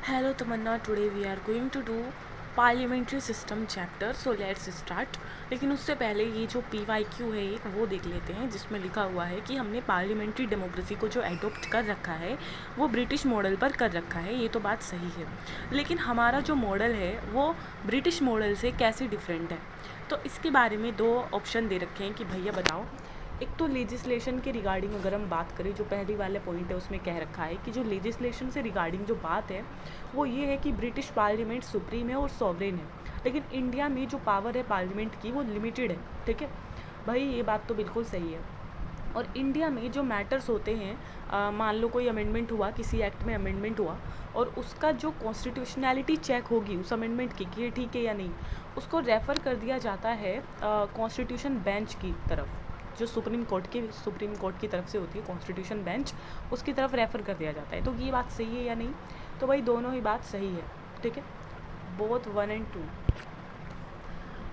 Hello Tamanna, today we are going to do parliamentary system chapter. So let's start. लेकिन उससे पहले ये जो PYQ है एक वो देख लेते हैं जिसमें लिखा हुआ है कि हमने पार्लियामेंट्री डेमोक्रेसी को जो एडोप्ट कर रखा है वो ब्रिटिश मॉडल पर कर रखा है. ये तो बात सही है, लेकिन हमारा जो मॉडल है वो ब्रिटिश मॉडल से कैसे डिफरेंट है. तो इसके बारे में दो ऑप्शन दे रखे हैं कि भैया बताओ. एक तो लेजिस्लेशन के रिगार्डिंग अगर हम बात करें, जो पहली वाले पॉइंट है उसमें कह रखा है कि जो लेजिस्लेशन से रिगार्डिंग जो बात है वो ये है कि ब्रिटिश पार्लियामेंट सुप्रीम है और सॉवरेन है, लेकिन इंडिया में जो पावर है पार्लियामेंट की वो लिमिटेड है. ठीक है भाई, ये बात तो बिल्कुल सही है. और इंडिया में जो मैटर्स होते हैं, मान लो कोई अमेंडमेंट हुआ, किसी एक्ट में अमेंडमेंट हुआ और उसका जो कॉन्स्टिट्यूशनैलिटी चेक होगी उस अमेंडमेंट की कि ये ठीक है या नहीं, उसको रेफ़र कर दिया जाता है कॉन्स्टिट्यूशन बेंच की तरफ. जो सुप्रीम कोर्ट की तरफ से होती है कॉन्स्टिट्यूशन बेंच, उसकी तरफ रेफ़र कर दिया जाता है. तो ये बात सही है या नहीं? तो भाई दोनों ही बात सही है. ठीक है, बोथ 1 और 2.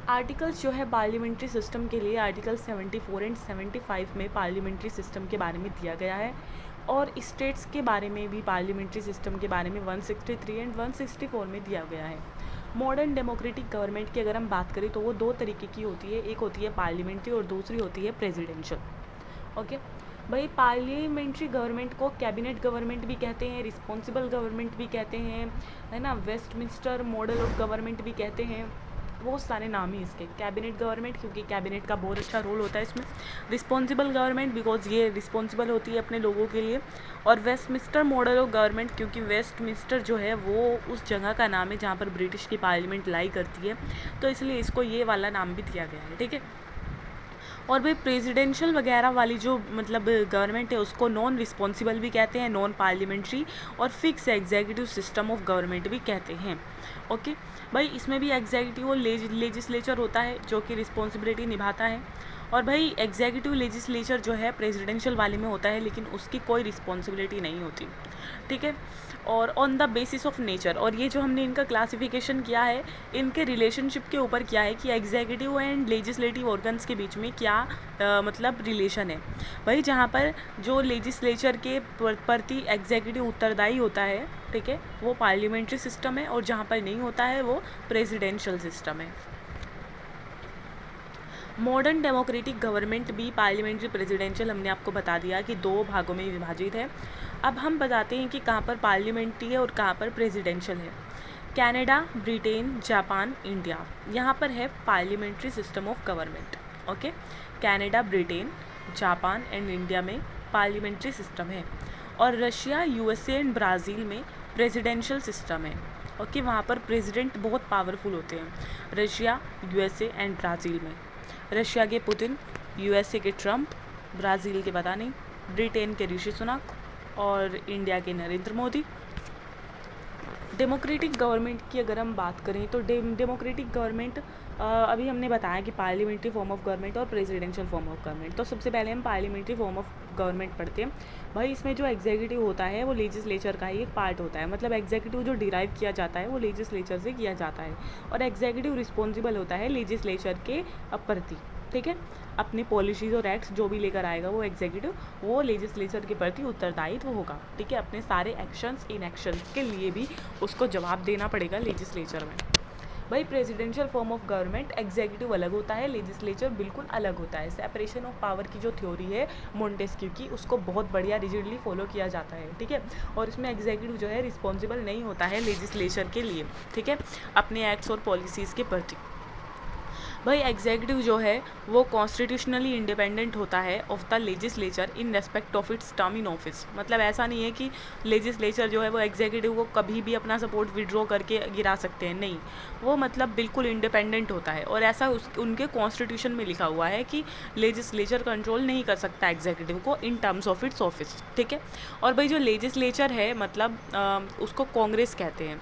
आर्टिकल्स जो है पार्लियामेंट्री सिस्टम के लिए आर्टिकल 74 और 75 में पार्लियामेंट्री सिस्टम के बारे में दिया गया है, और स्टेट्स के बारे में भी पार्लियामेंट्री सिस्टम के बारे में 163 और 164 में दिया गया है. मॉडर्न डेमोक्रेटिक गवर्नमेंट की अगर हम बात करें तो वो दो तरीके की होती है, एक होती है पार्लियामेंट्री और दूसरी होती है प्रेसिडेंशियल. ओके भाई, पार्लियामेंट्री गवर्नमेंट को कैबिनेट गवर्नमेंट भी कहते हैं, रिस्पॉन्सिबल गवर्नमेंट भी कहते हैं, है ना, वेस्टमिंस्टर मॉडल ऑफ गवर्नमेंट भी कहते हैं. बहुत सारे नाम ही इसके. कैबिनेट गवर्नमेंट क्योंकि कैबिनेट का बहुत अच्छा रोल होता है इसमें. रिस्पॉन्सिबल गवर्नमेंट बिकॉज ये रिस्पॉन्सिबल होती है अपने लोगों के लिए. और वेस्टमिंस्टर मॉडल ऑफ गवर्नमेंट क्योंकि वेस्टमिंस्टर जो है वो उस जगह का नाम है जहाँ पर ब्रिटिश की पार्लियामेंट लाई करती है, तो इसलिए इसको ये वाला नाम भी दिया गया है. ठीक है. और भाई प्रेसिडेंशियल वगैरह वाली जो मतलब गवर्नमेंट है उसको नॉन रिस्पॉन्सिबल भी कहते हैं, नॉन पार्लियामेंट्री और fix executive system of government भी कहते हैं. ओके भाई, इसमें भी एग्जीक्यूटिव और लेजिस्लेचर होता है जो कि रिस्पॉन्सिबिलिटी निभाता है. और भाई एग्जीक्यूटिव लेजिस्लेचर जो है प्रेसिडेंशियल वाले में होता है, लेकिन उसकी कोई रिस्पॉन्सिबिलिटी नहीं होती. ठीक है. और on the basis of nature, और ये जो हमने इनका क्लासिफिकेशन किया है इनके रिलेशनशिप के ऊपर किया है कि एग्जीक्यूटिव एंड लेजिस्लेटिव ऑर्गन्स के बीच में क्या मतलब रिलेशन है. भाई जहाँ पर जो लेजिस्लेचर के प्रति एग्जीक्यूटिव उत्तरदायी होता है, ठीक है, वो पार्लियामेंट्री सिस्टम है, और जहाँ पर नहीं होता है वो प्रेसिडेंशियल सिस्टम है. मॉडर्न डेमोक्रेटिक गवर्नमेंट भी पार्लियामेंट्री प्रेसिडेंशियल हमने आपको बता दिया कि दो भागों में विभाजित है. अब हम बताते हैं कि कहाँ पर पार्लियामेंट्री है और कहाँ पर प्रेसिडेंशियल है. कनाडा, ब्रिटेन, जापान, इंडिया, यहाँ पर है parliamentary system of government. Okay, Canada, Britain, Japan and India में पार्लियामेंट्री सिस्टम है. और रशिया, USA एंड ब्राज़ील में प्रेसिडेंशियल सिस्टम है. ओके, वहाँ पर प्रेसिडेंट बहुत पावरफुल होते हैं. रशिया, USA एंड ब्राज़ील में रशिया के पुतिन, USA के ट्रंप, ब्राज़ील के पता नहीं, ब्रिटेन के ऋषि सुनक और इंडिया के नरेंद्र मोदी. डेमोक्रेटिक गवर्नमेंट की अगर हम बात करें तो डेमोक्रेटिक गवर्नमेंट अभी हमने बताया कि पार्लियामेंट्री फॉर्म ऑफ गवर्नमेंट और प्रेसिडेंशियल फॉर्म ऑफ गवर्नमेंट. तो सबसे पहले हम पार्लियामेंट्री फॉर्म ऑफ गवर्नमेंट पढ़ते हैं. भाई इसमें जो एग्जीक्यूटिव होता है वो लेजिस्लेचर का ही एक पार्ट होता है, मतलब एग्जीक्यूटिव जो डिराइव किया जाता है वो लेजिस्लेचर से किया जाता है, और एग्जीक्यूटिव रिस्पॉन्सिबल होता है लेजिस्लेचर के प्रति. ठीक है, अपनी पॉलिसीज़ और एक्ट्स जो भी लेकर आएगा वो एग्जीक्यूटिव, वो लेजिस्लेचर के प्रति उत्तरदायित्व होगा. ठीक है, अपने सारे एक्शंस इन एक्शंस के लिए भी उसको जवाब देना पड़ेगा लेजिस्लेचर में. भाई presidential form of government executive अलग होता है, लेजिस्लेचर बिल्कुल अलग होता है. सेपरेशन ऑफ पावर की जो थ्योरी है मोंटेस्क्यू की, उसको बहुत बढ़िया रिजिडली फॉलो किया जाता है. ठीक है, और इसमें एग्जीक्यूटिव जो है रिस्पॉन्सिबल नहीं होता है लेजिस्लेचर के लिए. ठीक है, अपने एक्ट्स और पॉलिसीज़ के प्रति. भाई एग्जीक्यूटिव जो है वो कॉन्स्टिट्यूशनली इंडिपेंडेंट होता है of the legislature in respect of its term in office. मतलब ऐसा नहीं है कि लेजिस्लेचर जो है वो एग्जीक्यूटिव को कभी भी अपना सपोर्ट विड्रॉ करके गिरा सकते हैं, नहीं, वो मतलब बिल्कुल इंडिपेंडेंट होता है. और ऐसा उनके कॉन्स्टिट्यूशन में लिखा हुआ है कि लेजिस्लेचर कंट्रोल नहीं कर सकता एग्जीक्यूटिव को in terms of its office. ठीक है, और भाई जो लेजिस्लेचर है मतलब उसको कांग्रेस कहते हैं,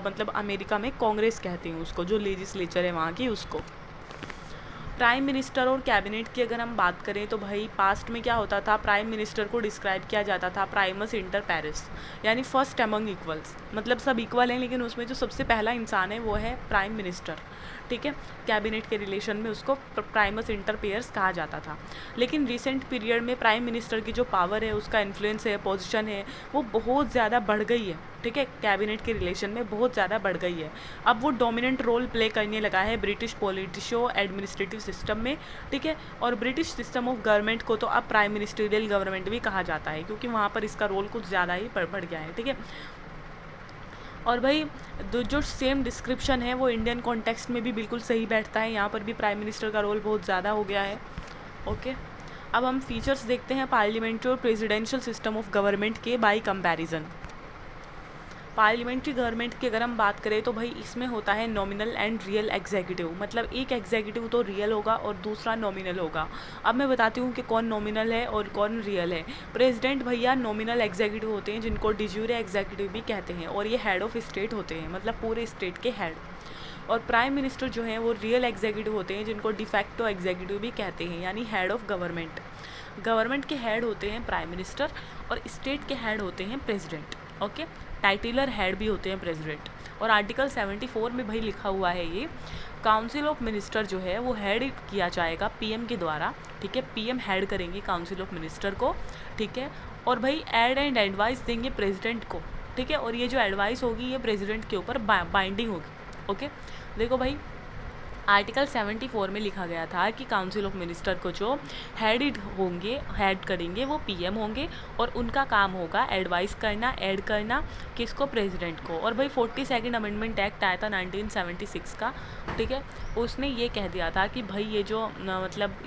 मतलब अमेरिका में कांग्रेस कहते हैं उसको, जो लेजिस्लेचर है वहाँ की उसको. प्राइम मिनिस्टर और कैबिनेट की अगर हम बात करें तो भाई पास्ट में क्या होता था, प्राइम मिनिस्टर को डिस्क्राइब किया जाता था प्राइमस इंटर पैरिस, यानी फर्स्ट अमंग इक्वल्स, मतलब सब इक्वल हैं लेकिन उसमें जो सबसे पहला इंसान है वो है प्राइम मिनिस्टर, ठीक है। कैबिनेट के रिलेशन में उसको प्राइमस इंटर पेयर्स कहा जाता था। लेकिन रिसेंट पीरियड में प्राइम मिनिस्टर की जो पावर है, उसका इन्फ्लुएंस है, पोजीशन है, वो बहुत ज़्यादा बढ़ गई है, ठीक है। कैबिनेट के रिलेशन में बहुत ज़्यादा बढ़ गई है। अब वो डोमिनेंट रोल प्ले करने लगा है ब्रिटिश पॉलिटिशो एडमिनिस्ट्रेटिव सिस्टम में, ठीक है। और ब्रिटिश सिस्टम ऑफ गवर्नमेंट को तो अब प्राइम मिनिस्टरियल गवर्नमेंट भी कहा जाता है, क्योंकि वहाँ पर इसका रोल कुछ ज़्यादा ही बढ़ गया है, ठीक है। और भाई जो सेम डिस्क्रिप्शन है वो इंडियन कॉन्टेक्स्ट में भी बिल्कुल सही बैठता है, यहाँ पर भी प्राइम मिनिस्टर का रोल बहुत ज़्यादा हो गया है, ओके। अब हम फीचर्स देखते हैं पार्लियामेंट्री और प्रेसिडेंशियल सिस्टम ऑफ गवर्नमेंट के बाय कंपैरिजन। पार्लियामेंट्री गवर्नमेंट की अगर हम बात करें तो भाई इसमें होता है नॉमिनल एंड रियल एग्जीक्यूटिव, मतलब एक एग्जीक्यूटिव तो रियल होगा और दूसरा नॉमिनल होगा। अब मैं बताती हूँ कि कौन नॉमिनल है और कौन रियल है। प्रेसिडेंट भैया नॉमिनल एग्जीक्यूटिव होते हैं, जिनको डिज्यूरे एग्जीक्यूटिव भी कहते हैं, और ये हेड ऑफ स्टेट होते हैं, मतलब पूरे स्टेट के हेड। और प्राइम मिनिस्टर जो हैं वो रियल एग्जीक्यूटिव होते हैं, जिनको डिफैक्टो एग्जीक्यूटिव भी कहते हैं, यानी हेड ऑफ गवर्नमेंट। गवर्नमेंट के हेड होते हैं प्राइम मिनिस्टर और स्टेट के हेड होते हैं प्रेसिडेंट, ओके। टाइटलर हेड भी होते हैं प्रेसिडेंट। और आर्टिकल 74 में भाई लिखा हुआ है ये काउंसिल ऑफ मिनिस्टर जो है वो हेड किया जाएगा पीएम के द्वारा, ठीक है। पीएम हेड करेंगे काउंसिल ऑफ मिनिस्टर को, ठीक है। और भाई एड एंड एडवाइस देंगे प्रेसिडेंट को, ठीक है। और ये जो एडवाइस होगी ये प्रेसिडेंट के ऊपर बाइंडिंग होगी, ओके। देखो भाई आर्टिकल 74 में लिखा गया था कि काउंसिल ऑफ मिनिस्टर को जो हेड होंगे, हेड करेंगे वो पीएम होंगे, और उनका काम होगा एडवाइस करना, ऐड करना किसको, प्रेसिडेंट को। और भाई 42nd अमेंडमेंट एक्ट आया था 1976 का, ठीक है। उसने ये कह दिया था कि भाई ये जो मतलब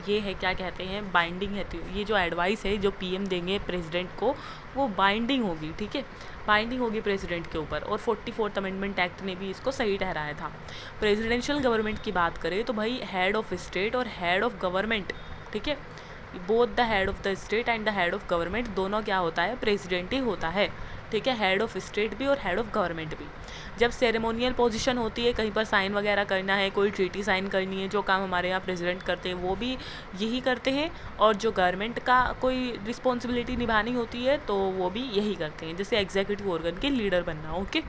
ये है क्या कहते हैं, बाइंडिंग है, तो ये जो एडवाइस है जो पीएम देंगे प्रेसिडेंट को वो बाइंडिंग होगी, ठीक है, बाइंडिंग होगी प्रेसिडेंट के ऊपर। और 44th अमेंडमेंट एक्ट ने भी इसको सही ठहराया था। प्रेसिडेंशियल गवर्नमेंट की बात करें तो भाई हेड ऑफ स्टेट और हेड ऑफ गवर्नमेंट, ठीक है, both the head of the state and the head of government दोनों क्या होता है, प्रेसिडेंट ही होता है, ठीक है। हेड ऑफ स्टेट भी और हेड ऑफ गवर्नमेंट भी। जब सेरेमोनियल पोजीशन होती है, कहीं पर साइन वगैरह करना है, कोई ट्रीटी साइन करनी है, जो काम हमारे यहाँ प्रेसिडेंट करते हैं वो भी यही करते हैं, और जो गवर्नमेंट का कोई रिस्पॉन्सिबिलिटी निभानी होती है तो वो भी यही करते हैं, जैसे एग्जीक्यूटिव ऑर्गन के लीडर बनना, ओके।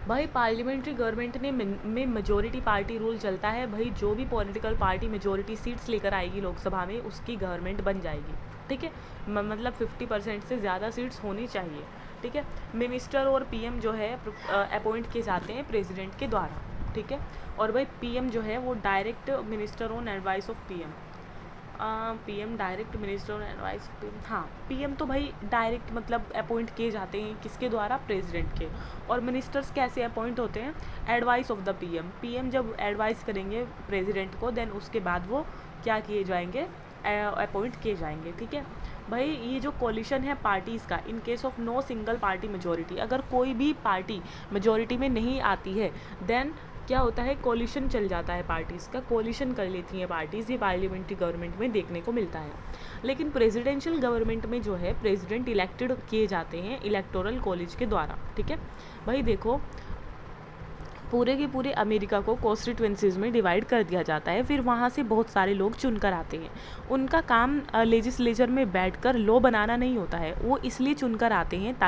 भाई पार्लियामेंट्री गवर्नमेंट में मेजोरिटी पार्टी रूल चलता है। भाई जो भी पॉलिटिकल पार्टी मेजोरिटी सीट्स लेकर आएगी लोकसभा में उसकी गवर्नमेंट बन जाएगी, ठीक है। मतलब 50% से ज़्यादा सीट्स होनी चाहिए, ठीक है। मिनिस्टर और पीएम जो है अपॉइंट किए जाते हैं प्रेसिडेंट के द्वारा, ठीक है। और भाई पीएम जो है वो direct minister on advice of PM, PM direct minister on advice of PM, हाँ पीएम तो भाई डायरेक्ट मतलब अपॉइंट किए जाते हैं किसके द्वारा, प्रेसिडेंट के। और मिनिस्टर्स कैसे अपॉइंट होते हैं, advice of the PM. PM जब एडवाइस करेंगे प्रेसिडेंट को देन उसके बाद वो क्या किए जाएंगे, अपॉइंट किए जाएंगे, ठीक है। भाई ये जो कोलिशन है पार्टीज़ का, in case of no single party majority, अगर कोई भी पार्टी मेजोरिटी में नहीं आती है देन क्या होता है, कोलिशन चल जाता है पार्टीज़ का, कोलिशन कर लेती हैं पार्टीज़, ये पार्लियामेंट्री गवर्नमेंट में देखने को मिलता है। लेकिन प्रेसिडेंशियल गवर्नमेंट में जो है प्रेसिडेंट इलेक्टेड किए जाते हैं इलेक्टोरल कॉलेज के द्वारा, ठीक है। भाई देखो पूरे के पूरे अमेरिका को कॉन्स्टिट्यूएंसीज में डिवाइड कर दिया जाता है, फिर वहाँ से बहुत सारे लोग चुनकर आते हैं। उनका काम लेजिस्लेचर में बैठकर लॉ बनाना नहीं होता है, वो इसलिए चुनकर आते हैं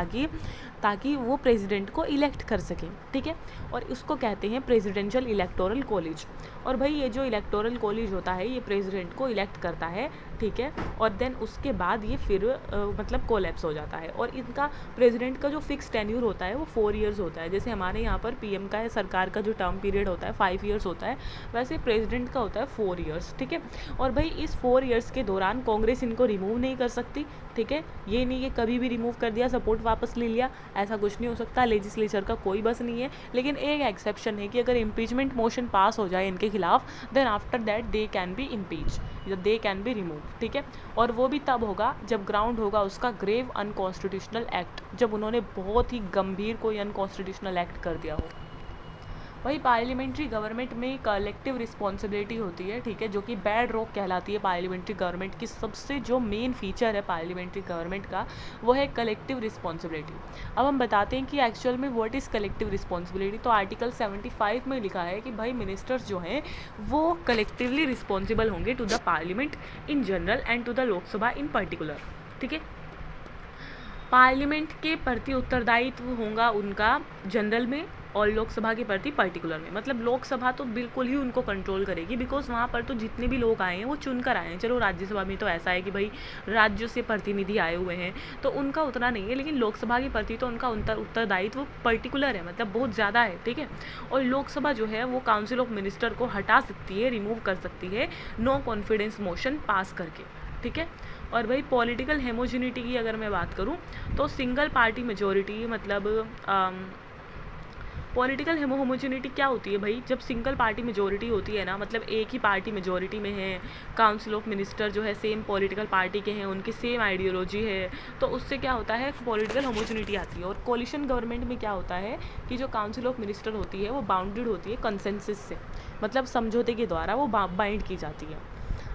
ताकि वो प्रेसिडेंट को इलेक्ट कर सकें, ठीक है। और उसको कहते हैं प्रेसिडेंशियल इलेक्टोरल कॉलेज। और भाई ये जो इलेक्टोरल कॉलेज होता है ये प्रेसिडेंट को इलेक्ट करता है, ठीक है। और देन उसके बाद ये फिर मतलब कोलैप्स हो जाता है। और इनका प्रेसिडेंट का जो फिक्स टेन्यूर होता है वो 4 ईयर्स होता है। जैसे हमारे यहाँ पर पीएम का है, सरकार का जो टर्म पीरियड होता है 5 ईयर्स होता है, वैसे प्रेसिडेंट का होता है 4 ईयर्स, ठीक है। और भाई इस 4 ईयर्स के दौरान कांग्रेस इनको रिमूव नहीं कर सकती, ठीक है। ये नहीं कि कभी भी रिमूव कर दिया, सपोर्ट वापस ले लिया, ऐसा कुछ नहीं हो सकता। लेजिस्लेचर का कोई बस नहीं है। लेकिन एक एक्सेप्शन है कि अगर इम्पीचमेंट मोशन पास हो जाए इनके खिलाफ then after that they can be impeach, they can be remove, ठीक है। और वो भी तब होगा जब ग्राउंड होगा उसका ग्रेव अनकॉन्स्टिट्यूशनल एक्ट, जब उन्होंने बहुत ही गंभीर कोई अनकॉन्स्टिट्यूशनल एक्ट कर दिया हो। वही पार्लियामेंट्री गवर्नमेंट में कलेक्टिव रिस्पॉन्सिबिलिटी होती है, ठीक है, जो कि बैड रॉक कहलाती है पार्लियामेंट्री गवर्नमेंट की। सबसे जो मेन फीचर है पार्लियामेंट्री गवर्नमेंट का वो है कलेक्टिव रिस्पॉन्सिबिलिटी। अब हम बताते हैं कि एक्चुअल में व्हाट इज़ कलेक्टिव रिस्पॉन्सिबिलिटी। तो आर्टिकल 75 में लिखा है कि भाई मिनिस्टर्स जो हैं वो कलेक्टिवली रिस्पॉन्सिबल होंगे to the parliament in general and to the Lok Sabha in particular, ठीक है। पार्लियामेंट के प्रति उत्तरदायित्व होगा उनका जनरल में और लोकसभा के प्रति पर्टिकुलर में। मतलब लोकसभा तो बिल्कुल ही उनको कंट्रोल करेगी, बिकॉज वहाँ पर तो जितने भी लोग आए हैं वो चुनकर आए हैं। चलो राज्यसभा में तो ऐसा है कि भाई राज्यों से प्रतिनिधि आए हुए हैं तो उनका उतना नहीं है, लेकिन लोकसभा के प्रति तो उनका उत्तरदायित्व पर्टिकुलर है, मतलब बहुत ज़्यादा है, ठीक है। और लोकसभा जो है वो काउंसिल ऑफ मिनिस्टर को हटा सकती है, रिमूव कर सकती है नो कॉन्फिडेंस मोशन पास करके, ठीक है। और भाई पॉलिटिकल हेमोजिनिटी की अगर मैं बात करूं तो सिंगल पार्टी मेजोरिटी, मतलब पॉलिटिकल होमोजिनिटी क्या होती है भाई, जब सिंगल पार्टी मेजोरिटी होती है ना, मतलब एक ही पार्टी मेजोरिटी में है, काउंसिल ऑफ मिनिस्टर जो है सेम पॉलिटिकल पार्टी के हैं, उनकी सेम आइडियोलॉजी है, तो उससे क्या होता है पॉलिटिकल होमोजिनिटी आती है। और कोलिशन गवर्नमेंट में क्या होता है कि जो काउंसिल ऑफ मिनिस्टर होती है वो बाउंडेड होती है कंसेंसस से, मतलब समझौते के द्वारा वो बाइंड की जाती है।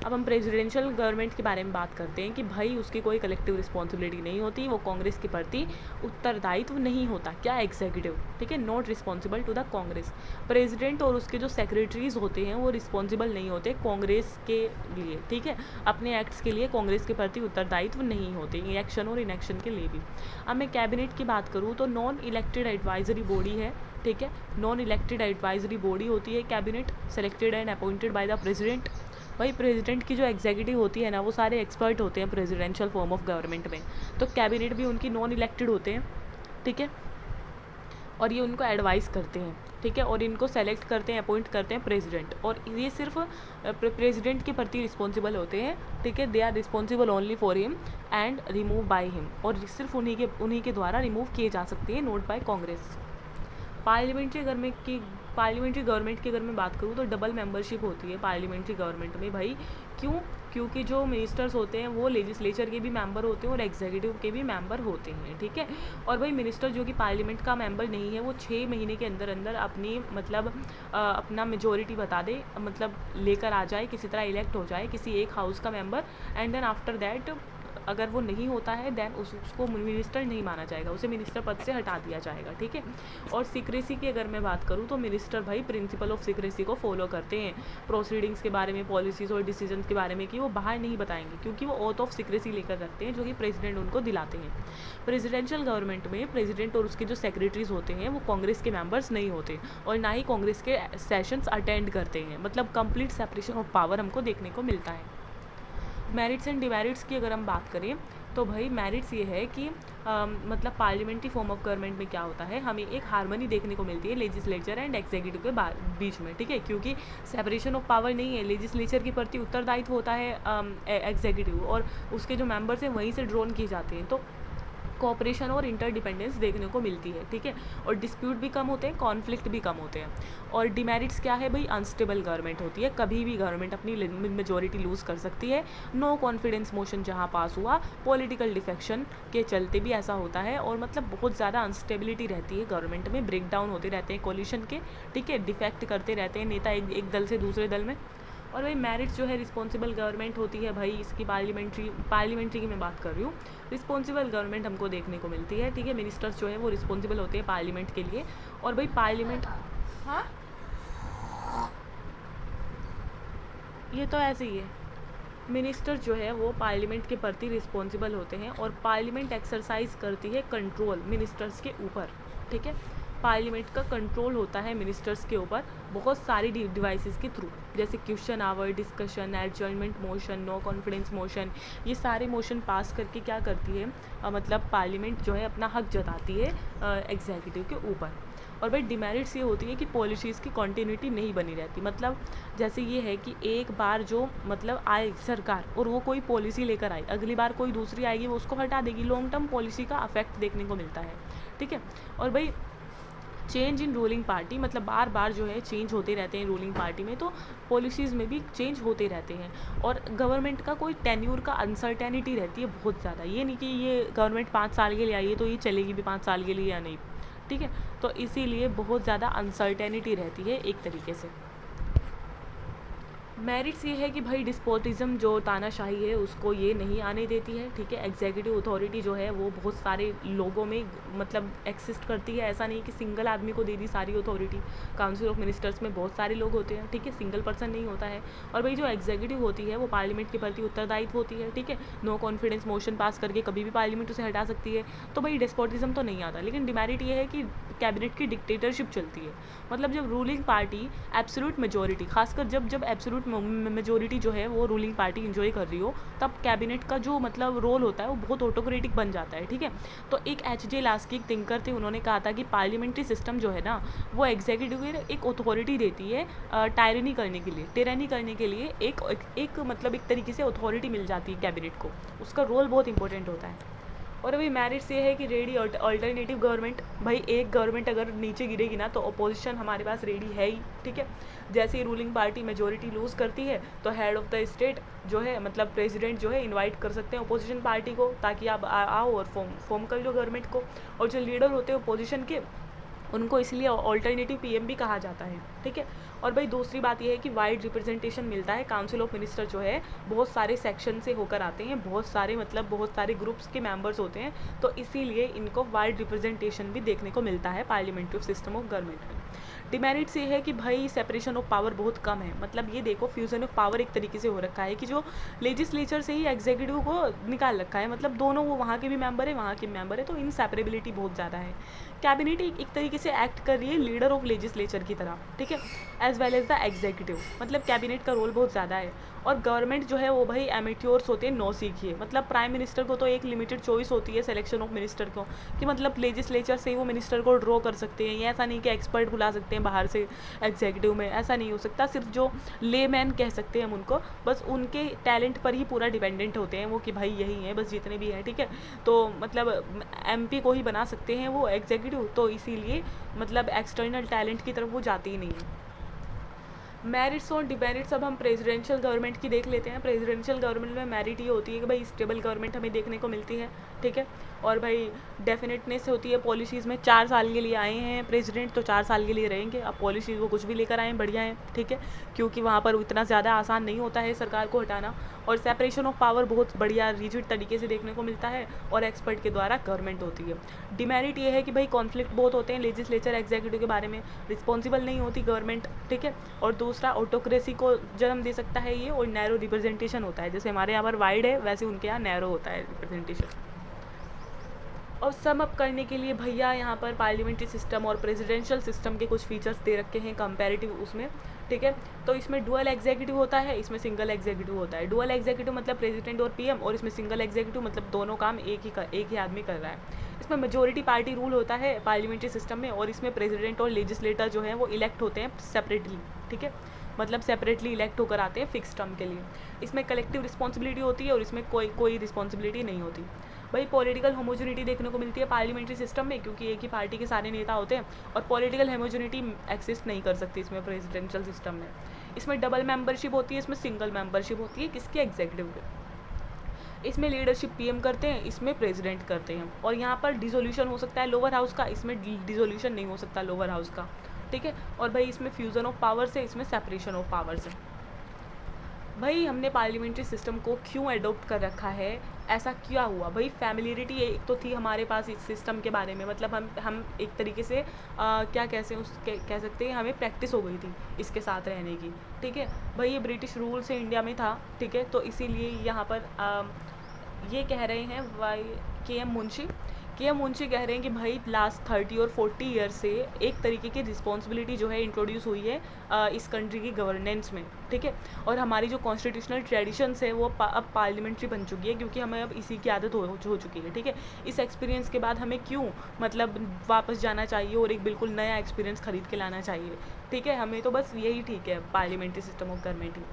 अब हम प्रेसिडेंशियल गवर्नमेंट के बारे में बात करते हैं कि भाई उसकी कोई कलेक्टिव रिस्पॉन्सिबिलिटी नहीं होती, वो कांग्रेस के प्रति उत्तरदायित्व नहीं होता, क्या एग्जीक्यूटिव, ठीक है, not responsible to the Congress. President और उसके जो सेक्रेटरीज होते हैं वो रिस्पॉन्सिबल नहीं होते कांग्रेस के लिए, ठीक है, अपने एक्ट्स के लिए कांग्रेस के प्रति उत्तरदायित्व नहीं होते, एक्शन और इनएक्शन के लिए भी। अब मैं कैबिनेट की बात करूँ तो नॉन इलेक्टेड एडवाइजरी बॉडी है, ठीक है, नॉन इलेक्टेड एडवाइजरी बॉडी होती है cabinet, selected and appointed by the president. भाई प्रेसिडेंट की जो एग्जीक्यूटिव होती है ना वो सारे एक्सपर्ट होते हैं प्रेसिडेंशियल फॉर्म ऑफ गवर्नमेंट में, तो कैबिनेट भी उनकी नॉन इलेक्टेड होते हैं, ठीक है, और ये उनको एडवाइस करते हैं, ठीक है, और इनको सेलेक्ट करते हैं, अपॉइंट करते हैं प्रेसिडेंट, और ये सिर्फ प्रेसिडेंट के प्रति रिस्पॉन्सिबल होते हैं, ठीक है, they are responsible only for him and remove by him, और सिर्फ उन्हीं के द्वारा रिमूव किए जा सकते हैं, not by Congress. Parliamentary government की अगर मैं बात करूँ तो डबल मेंबरशिप होती है पार्लियामेंट्री गवर्नमेंट में। भाई क्यों? क्योंकि जो मिनिस्टर्स होते हैं वो लेजिस्लेचर के भी मेंबर होते हैं और एग्जीक्यूटिव के भी मेंबर होते हैं, ठीक है। और भाई मिनिस्टर जो कि पार्लियामेंट का मेंबर नहीं है वो 6 महीने के अंदर अंदर अपनी मतलब अपना मेजोरिटी बता दे, मतलब लेकर आ जाए, किसी तरह इलेक्ट हो जाए किसी एक हाउस का member, and then after that अगर वो नहीं होता है देन उसको मिनिस्टर नहीं माना जाएगा, उसे मिनिस्टर पद से हटा दिया जाएगा, ठीक है। और सीक्रेसी की अगर मैं बात करूँ तो मिनिस्टर भाई प्रिंसिपल ऑफ सीक्रेसी को फॉलो करते हैं, प्रोसीडिंग्स के बारे में, पॉलिसीज़ और डिसीजंस के बारे में कि वो बाहर नहीं बताएंगे, क्योंकि वो ओथ ऑफ सीक्रेसी लेकर रखते हैं जो कि प्रेसिडेंट उनको दिलाते हैं। प्रेसिडेंशियल गवर्नमेंट में प्रेसिडेंट और उसके जो सेक्रेटरीज होते हैं वो कांग्रेस के मेंबर्स नहीं होते और ना ही कांग्रेस के सेशंस अटेंड करते हैं, मतलब कंप्लीट सेपरेशन ऑफ पावर हमको देखने को मिलता है। मेरिट्स एंड डिमेरिट्स की अगर हम बात करें तो भाई मेरिट्स ये है कि मतलब पार्लियामेंट्री फॉर्म ऑफ गवर्नमेंट में क्या होता है, हमें एक हार्मनी देखने को मिलती है लेजिस्लेचर एंड एग्जीक्यूटिव के बीच में, ठीक है, क्योंकि सेपरेशन ऑफ पावर नहीं है, लेजिस्लेचर के प्रति उत्तरदायित्व होता है एग्जीक्यूटिव और उसके जो मेंबर्स हैं वहीं से ड्रोन किए जाते हैं, तो कोऑपरेशन और इंटरडिपेंडेंस देखने को मिलती है, ठीक है, और डिस्प्यूट भी कम होते हैं, कॉन्फ्लिक्ट भी कम होते हैं। और डिमेरिट्स क्या है भाई, अनस्टेबल गवर्नमेंट होती है, कभी भी गवर्नमेंट अपनी मेजोरिटी लूज़ कर सकती है, नो कॉन्फिडेंस मोशन जहाँ पास हुआ, पॉलिटिकल डिफेक्शन के चलते भी ऐसा होता है, और मतलब बहुत ज़्यादा अनस्टेबिलिटी रहती है गवर्नमेंट में, ब्रेकडाउन होते रहते हैं कोलिशन के, ठीक है, डिफेक्ट करते रहते हैं नेता एक दल से दूसरे दल में। और भाई मेरिट्स जो है रिस्पॉन्सिबल गवर्नमेंट होती है भाई, इसकी पार्लियामेंट्री की मैं बात कर रही हूँ, रिस्पॉन्सिबल गवर्नमेंट हमको देखने को मिलती है, ठीक है, मिनिस्टर्स जो है वो रिस्पॉन्सिबल होते हैं पार्लियामेंट के लिए। और भाई पार्लियामेंट, हाँ ये तो ऐसे ही है, मिनिस्टर जो है वो पार्लियामेंट के प्रति रिस्पॉन्सिबल होते हैं और पार्लियामेंट एक्सरसाइज करती है कंट्रोल मिनिस्टर्स के ऊपर, ठीक है, पार्लियामेंट का कंट्रोल होता है मिनिस्टर्स के ऊपर बहुत सारी डिवाइसेस के थ्रू, जैसे question hour, discussion, adjournment motion, no confidence motion, ये सारे मोशन पास करके क्या करती है मतलब पार्लियामेंट जो है अपना हक जताती है एग्जीक्यूटिव के ऊपर। और भाई डिमेरिट्स ये होती है कि पॉलिसीज़ की कॉन्टीन्यूटी नहीं बनी रहती, मतलब जैसे ये है कि एक बार जो मतलब आए सरकार और वो कोई पॉलिसी लेकर आई, अगली बार कोई दूसरी आएगी वो उसको हटा देगी, लॉन्ग टर्म पॉलिसी का अफेक्ट देखने को मिलता है, ठीक है। और भाई चेंज इन रूलिंग पार्टी, मतलब बार बार जो है चेंज होते रहते हैं रूलिंग पार्टी में, तो पॉलिसीज़ में भी चेंज होते रहते हैं। और गवर्नमेंट का कोई टेन्यूर का अनसर्टेनिटी रहती है बहुत ज़्यादा, ये नहीं कि ये गवर्नमेंट 5 साल के लिए आई है तो ये चलेगी भी 5 साल के लिए या नहीं, ठीक है। तो इसीलिए बहुत ज़्यादा अनसर्टेनिटी रहती है एक तरीके से। मेरिट्स ये है कि भाई डिस्पोटिज्म जो तानाशाही है उसको ये नहीं आने देती है, ठीक है। एग्जीक्यूटिव अथॉरिटी जो है वो बहुत सारे लोगों में मतलब एक्सिस्ट करती है, ऐसा नहीं कि सिंगल आदमी को दे दी सारी अथॉरिटी। काउंसिल ऑफ मिनिस्टर्स में बहुत सारे लोग होते हैं, ठीक है, सिंगल पर्सन नहीं होता है। और भाई जो एग्जीक्यूटिव होती है वो पार्लियामेंट के प्रति उत्तरदायित्व होती है, ठीक है। नो कॉन्फिडेंस मोशन पास करके कभी भी पार्लियामेंट उसे हटा सकती है। तो भाई डिस्पोटिज्म तो नहीं आता, लेकिन डिमेरिट ये है कि कैबिनेट की डिक्टेटरशिप चलती है। मतलब जब रूलिंग पार्टी एब्सोल्यूट मेजोरिटी, खासकर जब एब्सोल्यूट मेजोरिटी जो है वो रूलिंग पार्टी इंजॉय कर रही हो, तब कैबिनेट का जो मतलब रोल होता है वो बहुत ऑटोक्रेटिक बन जाता है, ठीक है। तो एक H.J. लास्की थिंकर थे, उन्होंने कहा था कि पार्लियामेंट्री सिस्टम जो है ना वो एग्जीक्यूटिव को एक अथॉरिटी देती है टायरनी करने के लिए, टिरैनी करने के लिए एक मतलब एक तरीके से अथॉरिटी मिल जाती है कैबिनेट को, उसका रोल बहुत इंपॉर्टेंट होता है। और अभी मेरिट्स ये है कि रेडी अल्टरनेटिव गवर्नमेंट, भाई एक गवर्नमेंट अगर नीचे गिरेगी ना तो अपोजिशन हमारे पास रेडी है ही, ठीक है। जैसे ही रूलिंग पार्टी मेजोरिटी लूज़ करती है तो हेड ऑफ द स्टेट जो है मतलब प्रेसिडेंट जो है इनवाइट कर सकते हैं अपोजिशन पार्टी को, ताकि आप आओ और फॉर्म कर लो गवर्नमेंट को। और जो लीडर होते हैं अपोजिशन के उनको इसलिए ऑल्टरनेटिव पीएम भी कहा जाता है, ठीक है। और भाई दूसरी बात यह है कि वाइड रिप्रेजेंटेशन मिलता है। काउंसिल ऑफ मिनिस्टर जो है बहुत सारे सेक्शन से होकर आते हैं, बहुत सारे ग्रुप्स के मेंबर्स होते हैं, तो इसीलिए इनको वाइड रिप्रेजेंटेशन भी देखने को मिलता है पार्लियामेंट्री सिस्टम ऑफ गवर्नमेंट में। डिमेरिट्स ये है कि भाई सेपरेशन ऑफ पावर बहुत कम है, मतलब ये देखो फ्यूजन ऑफ पावर एक तरीके से हो रखा है कि जो लेजिस्लेचर से ही एग्जीक्यूटिव को निकाल रखा है, मतलब दोनों वो वहाँ के भी मेंबर है वहाँ के मेंबर है, तो इनसेपरेबिलिटी बहुत ज़्यादा है। कैबिनेट एक तरीके से एक्ट कर रही है लीडर ऑफ लेजिस्लेचर की तरह, ठीक है, as well as the executive, मतलब कैबिनेट का रोल बहुत ज़्यादा है। और गवर्नमेंट जो है वो भाई एमेट्योर्स होते हैं, नौसिखिए, मतलब प्राइम मिनिस्टर को तो एक लिमिटेड चॉइस होती है सिलेक्शन ऑफ मिनिस्टर को, कि मतलब लेजिस्लेचर से ही वो मिनिस्टर को ड्रॉ कर सकते हैं, ये ऐसा नहीं कि एक्सपर्ट बुला सकते हैं बाहर से एग्जीक्यूटिव में, ऐसा नहीं हो सकता। सिर्फ जो लेमैन कह सकते हैं हम उनको, बस उनके टैलेंट पर ही पूरा डिपेंडेंट होते हैं वो, कि भाई यही है बस जितने भी हैं, ठीक है। तो मतलब MP को ही बना सकते हैं वो एग्जीक्यूटिव, तो इसीलिए मतलब एक्सटर्नल टैलेंट की तरफ वो जाती ही नहीं है। मेरिट्स और डिमेरिट्स अब हम प्रेसिडेंशियल गवर्नमेंट की देख लेते हैं। प्रेसिडेंशियल गवर्नमेंट में मेरिट ये होती है कि भाई स्टेबल गवर्नमेंट हमें देखने को मिलती है, ठीक है। और भाई डेफिनेटनेस होती है पॉलिसीज़ में, 4 साल के लिए आए हैं प्रेसिडेंट तो 4 साल के लिए रहेंगे, अब पॉलिसीज़ वो कुछ भी लेकर आए बढ़िया है, ठीक है, क्योंकि वहाँ पर इतना ज़्यादा आसान नहीं होता है सरकार को हटाना। और सेपरेशन ऑफ पावर बहुत बढ़िया रिजिड तरीके से देखने को मिलता है, और एक्सपर्ट के द्वारा गवर्नमेंट होती है। डिमेरिट ये है कि भाई कॉन्फ्लिक्ट बहुत होते हैं लेजिस्लेचर एग्जीक्यूटिव के बारे में, रिस्पॉन्सिबल नहीं होती गवर्नमेंट, ठीक है। और दूसरा ऑटोक्रेसी को जन्म दे सकता है ये, और नैरो रिप्रेजेंटेशन होता है, जैसे हमारे यहाँ पर वाइड है वैसे उनके यहाँ नैरो होता है रिप्रेजेंटेशन। और सम अप करने के लिए भैया यहाँ पर पार्लियामेंट्री सिस्टम और प्रेसिडेंशियल सिस्टम के कुछ फीचर्स दे रखे हैं कंपैरेटिव उसमें, ठीक है। तो इसमें डुअल एग्जीक्यूटिव होता है, इसमें सिंगल एग्जीक्यूटिव होता है। डुअल एग्जीक्यूटिव मतलब प्रेसिडेंट और PM, और इसमें सिंगल एग्जीक्यूटिव मतलब दोनों काम एक ही आदमी कर रहा है। इसमें मेजोरिटी पार्टी रूल होता है पार्लियामेंट्री सिस्टम में, और इसमें प्रेसिडेंट और लेजिस्लेटर जो है वो इलेक्ट होते हैं सेपरेटली, ठीक है, मतलब सेपरेटली इलेक्ट होकर आते हैं फिक्स टर्म के लिए। इसमें कलेक्टिव रिस्पॉन्सिबिलिटी होती है और इसमें कोई रिस्पॉन्सिबिलिटी नहीं होती। भाई पॉलिटिकल होमोजेनिटी देखने को मिलती है पार्लियामेंट्री सिस्टम में, क्योंकि एक ही पार्टी के सारे नेता होते हैं, और पॉलिटिकल होमोजेनिटी एक्सिस्ट नहीं कर सकती इसमें प्रेसिडेंशियल सिस्टम में। इसमें डबल मेंबरशिप होती है, इसमें सिंगल मेंबरशिप होती है, किसकी, एग्जीक्यूटिव के। इसमें लीडरशिप PM करते हैं, इसमें प्रेसिडेंट करते हैं। और यहाँ पर डिसोल्यूशन हो सकता है लोअर हाउस का, इसमें डिसोल्यूशन नहीं हो सकता लोअर हाउस का, ठीक है। और भाई इसमें फ्यूजन ऑफ पावर्स है, इसमें सेपरेशन ऑफ पावर्स है। भाई हमने पार्लियामेंट्री सिस्टम को क्यों एडोप्ट कर रखा है, ऐसा क्या हुआ? भाई फैमिलियरिटी एक तो थी हमारे पास इस सिस्टम के बारे में, मतलब हम एक तरीके से क्या कह सकते हैं, हमें प्रैक्टिस हो गई थी इसके साथ रहने की, ठीक है। भाई ये ब्रिटिश रूल से इंडिया में था, ठीक है, तो इसीलिए यहाँ पर ये कह रहे हैं भाई KM मुंशी कह रहे हैं कि भाई लास्ट 30 और 40 ईयर से एक तरीके की रिस्पॉन्सिबिलिटी जो है इंट्रोड्यूस हुई है इस कंट्री की गवर्नेंस में, ठीक है। और हमारी जो कॉन्स्टिट्यूशनल ट्रेडिशंस है वो अब पार्लियामेंट्री बन चुकी है, क्योंकि हमें अब इसी की आदत हो चुकी है, ठीक है। इस एक्सपीरियंस के बाद हमें क्यों मतलब वापस जाना चाहिए और एक बिल्कुल नया एक्सपीरियंस खरीद के लाना चाहिए, ठीक है। हमें तो बस यही ठीक है पार्लियामेंट्री सिस्टम ऑफ गवर्नमेंट ही।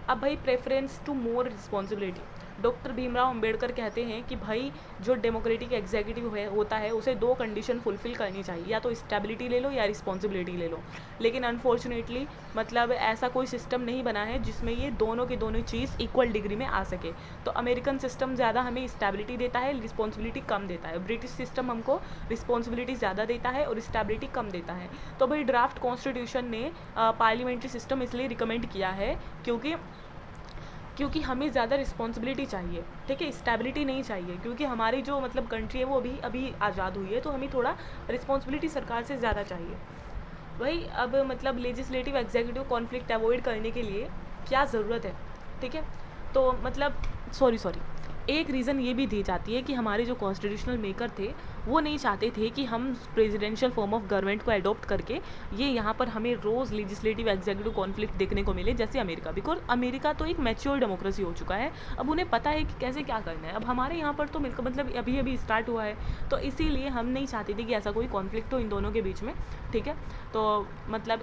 अब भाई preference to more responsibility, doctor Bhimrao Ambedkar कहते हैं कि भाई जो डेमोक्रेटिक एग्जीक्यूटिव होता है उसे दो कंडीशन फुलफिल करनी चाहिए, या तो स्टेबिलिटी ले लो या रिस्पॉन्सिबिलिटी ले लो। लेकिन अनफॉर्चुनेटली मतलब ऐसा कोई सिस्टम नहीं बना है जिसमें ये दोनों की दोनों चीज़ इक्वल डिग्री में आ सके। तो अमेरिकन सिस्टम ज़्यादा हमें स्टेबिलिटी देता है, रिस्पॉन्सिबिलिटी कम देता है। ब्रिटिश सिस्टम हमको रिस्पॉन्सिबिलिटी ज़्यादा देता है और स्टेबिलिटी कम देता है। तो भाई ड्राफ्ट कॉन्स्टिट्यूशन ने पार्लियामेंट्री सिस्टम इसलिए रिकमेंड किया है क्योंकि हमें ज़्यादा रिस्पॉन्सिबिलिटी चाहिए, ठीक है, स्टेबिलिटी नहीं चाहिए। क्योंकि हमारी जो मतलब कंट्री है वो अभी आज़ाद हुई है, तो हमें थोड़ा रिस्पॉन्सिबिलिटी सरकार से ज़्यादा चाहिए। वही अब मतलब लेजिस्लेटिव एग्जीक्यूटिव कॉन्फ्लिक्ट अवॉइड करने के लिए क्या ज़रूरत है, ठीक है। तो मतलब सॉरी एक रीज़न ये भी दी जाती है कि हमारे जो कॉन्स्टिट्यूशनल मेकर थे वो नहीं चाहते थे कि हम प्रेसिडेंशियल फॉर्म ऑफ गवर्नमेंट को अडॉप्ट करके ये यहाँ पर हमें रोज़ लेजिस्लेटिव एग्जीक्यूटिव कॉन्फ्लिक्ट देखने को मिले जैसे अमेरिका। बिकॉज अमेरिका तो एक मैच्योर डेमोक्रेसी हो चुका है, अब उन्हें पता है कि कैसे क्या करना है। अब हमारे यहाँ पर तो मतलब अभी स्टार्ट हुआ है, तो इसीलिए हम नहीं चाहते थे कि ऐसा कोई कॉन्फ्लिक्ट हो इन दोनों के बीच में, ठीक है। तो मतलब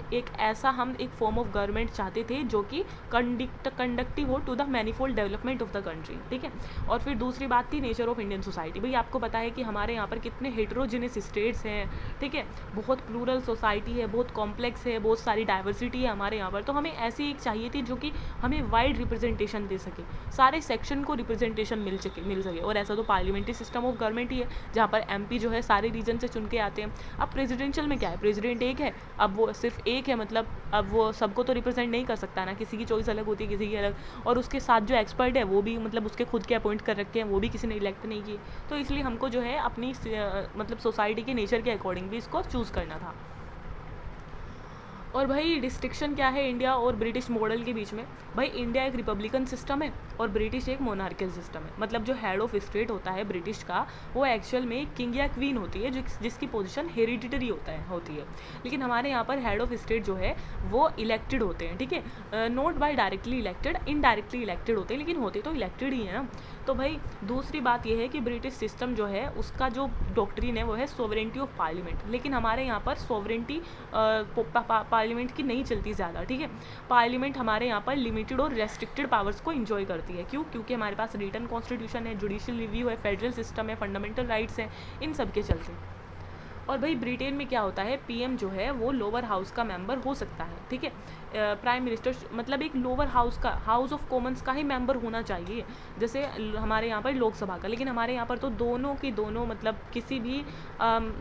हम एक फॉर्म ऑफ गवर्नमेंट चाहते थे जो कि कंडक्टिव हो to the manifold development of the country, ठीक है। और फिर दूसरी बात थी नेचर ऑफ इंडियन सोसाइटी। भाई आपको पता है कि हमारे यहाँ पर कितने हेट्रोजिनस स्टेट्स हैं, ठीक है, बहुत प्लूरल सोसाइटी है, बहुत कॉम्प्लेक्स है, बहुत सारी डाइवर्सिटी है हमारे यहाँ पर। तो हमें ऐसी एक चाहिए थी जो कि हमें वाइड रिप्रेजेंटेशन दे सके, सारे सेक्शन को रिप्रेजेंटेशन मिल सके। और ऐसा तो पार्लियामेंट्री सिस्टम ऑफ गवर्नमेंट ही है जहाँ पर MP जो है सारे रीजन से चुन के आते हैं। अब प्रेसिडेंशियल में क्या है, प्रेसिडेंट एक है, अब वो सिर्फ एक है, मतलब अब वो सबको तो रिप्रेजेंट नहीं कर सकता ना, किसी की चॉइस अलग होती है, किसी की अलग। और उसके साथ जो एक्सपर्ट है वो भी मतलब उसके खुद के अपॉइंट कर रखे हैं, वो भी किसी ने इलेक्ट नहीं किए। तो इसलिए हमको जो है अपनी मतलब सोसाइटी के नेचर के अकॉर्डिंग भी इसको चूज़ करना था। और भाई डिस्टिंक्शन क्या है इंडिया और ब्रिटिश मॉडल के बीच में? भाई इंडिया एक रिपब्लिकन सिस्टम है और ब्रिटिश एक मोनार्कियल सिस्टम है। मतलब जो हेड ऑफ स्टेट होता है ब्रिटिश का, वो एक्चुअल में किंग या क्वीन होती है जिसकी पोजीशन हेरिडिटरी होती है। लेकिन हमारे यहाँ पर हेड ऑफ स्टेट जो है वो इलेक्टेड होते हैं, ठीक है, not by directly elected, indirectly elected होते हैं, लेकिन होते तो इलेक्टेड ही है ना। तो भाई दूसरी बात यह है कि ब्रिटिश सिस्टम जो है उसका जो डॉक्ट्रिन है वो है सोवरेंटी ऑफ पार्लियामेंट। लेकिन हमारे यहाँ पर सोवरेंटी पार्लियामेंट की नहीं चलती ज़्यादा, ठीक है। पार्लियामेंट हमारे यहाँ पर लिमिटेड और रेस्ट्रिक्टेड पावर्स को एंजॉय करती है। क्योंकि हमारे पास रिटन कॉन्स्टिट्यूशन है, जुडिशियल रिव्यू है, फेडरल सिस्टम है, फंडामेंटल राइट्स हैं, इन सब के चलते। और भाई ब्रिटेन में क्या होता है, PM जो है वो लोअर हाउस का मेंबर हो सकता है, ठीक है। प्राइम मिनिस्टर मतलब एक लोअर हाउस का, हाउस ऑफ कॉमन्स का ही मेंबर होना चाहिए, जैसे हमारे यहाँ पर लोकसभा का। लेकिन हमारे यहाँ पर तो दोनों की दोनों मतलब किसी भी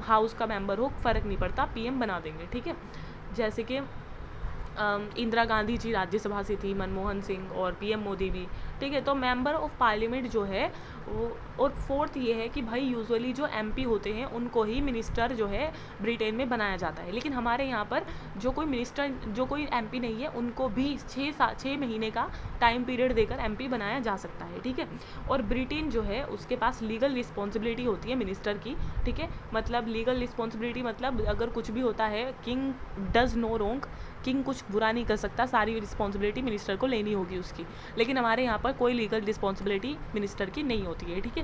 हाउस का मेंबर हो, फ़र्क नहीं पड़ता, PM बना देंगे, ठीक है। जैसे कि इंदिरा गांधी जी राज्यसभा से थी, मनमोहन सिंह और PM मोदी भी, ठीक है। तो मेंबर ऑफ पार्लियामेंट जो है वो, और फोर्थ ये है कि भाई यूजुअली जो MP होते हैं उनको ही मिनिस्टर जो है ब्रिटेन में बनाया जाता है। लेकिन हमारे यहाँ पर जो कोई MP नहीं है उनको भी 6 महीने का टाइम पीरियड देकर MP बनाया जा सकता है, ठीक है। और ब्रिटेन जो है उसके पास लीगल रिस्पॉन्सिबिलिटी होती है मिनिस्टर की, ठीक है। मतलब लीगल रिस्पॉन्सिबिलिटी मतलब अगर कुछ भी होता है, king does no wrong, king कुछ बुरा नहीं कर सकता, सारी रिस्पॉन्सिबिलिटी मिनिस्टर को लेनी होगी उसकी। लेकिन हमारे यहाँ पर कोई लीगल रिस्पॉन्सिबिलिटी मिनिस्टर की नहीं होती है, ठीक है।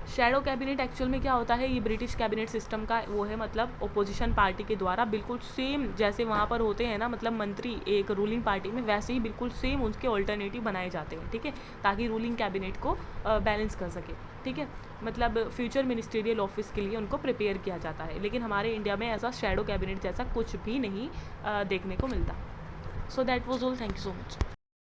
शैडो कैबिनेट एक्चुअल में क्या होता है, ये ब्रिटिश कैबिनेट सिस्टम का वो है, मतलब ओपोजिशन पार्टी के द्वारा बिल्कुल सेम जैसे वहाँ पर होते हैं ना, मतलब मंत्री एक रूलिंग पार्टी में, वैसे ही बिल्कुल सेम उनके ऑल्टरनेटिव बनाए जाते हैं, ठीक है, ताकि रूलिंग कैबिनेट को बैलेंस कर सके, ठीक है। मतलब फ्यूचर मिनिस्टीरियल ऑफिस के लिए उनको प्रिपेयर किया जाता है। लेकिन हमारे इंडिया में ऐसा शैडो कैबिनेट जैसा कुछ भी नहीं देखने को मिलता। So that was all, thank you so much.